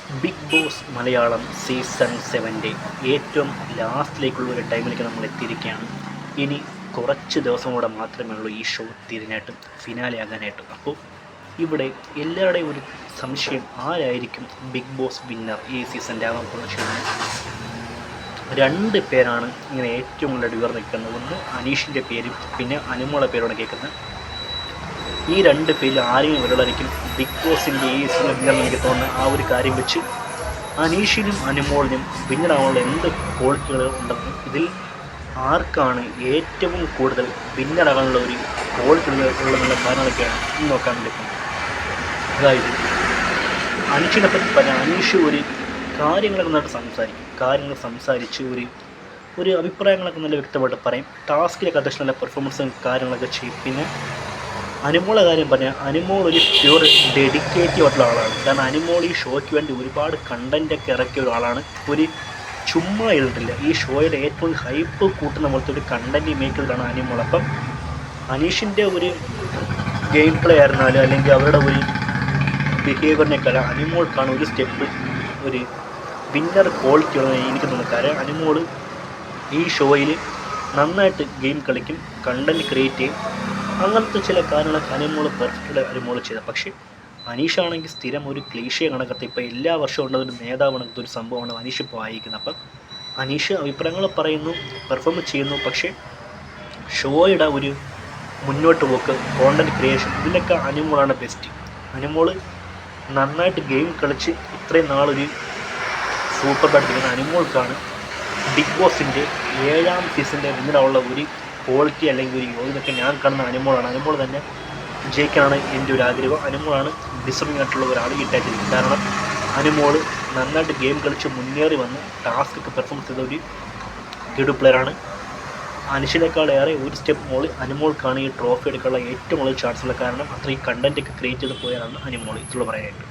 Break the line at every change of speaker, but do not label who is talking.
Big boss Malayalam season 7 ഏറ്റവും ലാസ്റ്റിലേക്കുള്ള ഒരു ടൈമിലേക്ക് നമ്മൾ എത്തിയിരിക്കുകയാണ്. ഇനി കുറച്ച് ദിവസം കൂടെ മാത്രമേ ഉള്ളൂ ഈ ഷോ തീരാനായിട്ടും ഫിനാലെ ആകാനായിട്ടും. അപ്പോൾ ഇവിടെ എല്ലാവരുടെയും ഒരു സംശയം, ആരായിരിക്കും ബിഗ് ബോസ് വിന്നർ ഈ സീസണിൻ്റെ ആകാൻ പോകുന്ന ഷോ? രണ്ട് പേരാണ് ഇങ്ങനെ ഏറ്റവും കൂടുതൽ ഉയർന്നു നിൽക്കുന്നത്. ഒന്ന് അനീഷിൻ്റെ പേരും പിന്നെ അനുമോളെ പേരോടെ കേൾക്കുന്നത്. ഈ രണ്ട് പേരിൽ ആരെയും ഒരാളായിരിക്കും ബിഗ് ബോസിൻ്റെ ഈ സീസൺ വിന്നർ എനിക്ക് തോന്നുന്ന ആ ഒരു കാര്യം വെച്ച് അനീഷിനും അനുമോളിനും വിന്നറാവാനുള്ള എന്ത് ക്വാളിറ്റികൾ ഉണ്ടെന്നും ഇതിൽ ആർക്കാണ് ഏറ്റവും കൂടുതൽ വിന്നറാകാനുള്ള ഒരു ക്വാളിറ്റികൾ ഉള്ളതെന്നുള്ള കാരണങ്ങളൊക്കെയാണ് ഇന്ന് നോക്കാൻ വേണ്ടി പോകുന്നത്. അതായത് അനീഷിനെ പറ്റി പറഞ്ഞാൽ അനീഷ് ഒരു കാര്യങ്ങളൊക്കെ നന്നായിട്ട് കാര്യങ്ങൾ സംസാരിച്ച് ഒരു അഭിപ്രായങ്ങളൊക്കെ നല്ല വ്യക്തമായിട്ട് പറയും. ടാസ്കിലൊക്കെ അത്യാവശ്യം നല്ല പെർഫോമൻസും കാര്യങ്ങളൊക്കെ ചെയ്യും. പിന്നെ അനുമോളെ കാര്യം പറഞ്ഞാൽ അനുമോൾ ഒരു പ്യൂർ ഡെഡിക്കേറ്റീവ് ആയിട്ടുള്ള ആളാണ്. കാരണം അനുമോൾ ഈ ഷോയ്ക്ക് വേണ്ടി ഒരുപാട് കണ്ടൻറ്റൊക്കെ ഇറക്കിയ ഒരാളാണ്. ഒരു ചുമ്മാ ഇരുന്നിട്ടില്ല. ഈ ഷോയുടെ ഏറ്റവും ഹൈപ്പ് കൂട്ടുന്ന പോലത്തെ ഒരു കണ്ടൻറ്റ് മേക്ക് ചെയ്തതാണ് അനുമോൾ. അപ്പം അനീഷിൻ്റെ ഒരു ഗെയിം പ്ലേ ആയിരുന്നാലും അല്ലെങ്കിൽ അവരുടെ ഒരു ബിഹേവിയറിനേക്കാൾ അനുമോൾക്കാണ് ഒരു സ്റ്റെപ്പ് ഒരു വിന്നർ ക്വാളിറ്റി ഉള്ളത് എനിക്ക് തോന്നുന്നു. കാരണം അനുമോൾ ഈ ഷോയിൽ നന്നായിട്ട് ഗെയിം കളിക്കും, കണ്ടൻറ്റ് ക്രിയേറ്റ് ചെയ്യും. അങ്ങനത്തെ ചില കാര്യങ്ങളൊക്കെ അനുമോൾ പെർഫെക്റ്റ് അനുമോൾ ചെയ്ത. പക്ഷേ അനീഷാണെങ്കിൽ സ്ഥിരം ഒരു ക്ലീശയെ കണക്കത്ത് ഇപ്പോൾ എല്ലാ വർഷവും ഉണ്ടതൊരു നേതാവ് കണക്കത്തെ ഒരു സംഭവമാണ് അനീഷ് ഇപ്പോൾ വായിക്കുന്നത്. അപ്പം അനീഷ് അഭിപ്രായങ്ങൾ പറയുന്നു, പെർഫോം ചെയ്യുന്നു. പക്ഷേ ഷോയുടെ ഒരു മുന്നോട്ട് പോക്ക്, കോണ്ടൻറ്റ് ക്രിയേഷൻ, ഇതിലൊക്കെ അനുമോളാണ് ബെസ്റ്റ്. അനുമോൾ നന്നായിട്ട് ഗെയിം കളിച്ച് ഇത്രയും നാളൊരു സൂപ്പർ ബാറ്റ് അനുമോൾക്കാണ് ബിഗ് ബോസിൻ്റെ 7ാം സീസണിൻ്റെ വിന്നറാവുള്ള ഒരു ക്വാളിറ്റി അല്ലെങ്കിൽ ഒരു യോഗ്യതൊക്കെ ഞാൻ കാണുന്ന അനുമോളാണ്. അനുമോൾ തന്നെ ജയിക്കാനാണ് എൻ്റെ ഒരു ആഗ്രഹം. അനുമോളാണ് ഡിസർവിംഗ് ആയിട്ടുള്ള ഒരാൾ കിട്ടാറ്റിരിക്കുന്നത്. കാരണം അനുമോൾ നന്നായിട്ട് ഗെയിം കളിച്ച് മുന്നേറി വന്ന് ടാസ്കൊക്കെ പെർഫോം ചെയ്ത ഒരു ഗഡ് പ്ലെയറാണ്. അനീഷിനേക്കാളേറെ ഒരു സ്റ്റെപ്പ് മോൾ അനുമോൾക്കാണ് ഈ ട്രോഫി എടുക്കാനുള്ള ഏറ്റവും കൂടുതൽ ചാൻസുള്ള. കാരണം അത്രയും കണ്ടൻറ്റൊക്കെ ക്രിയേറ്റ് ചെയ്ത് പോയാലാണ് അനുമോൾ. ഇതുള്ള പറയാനായിട്ട്.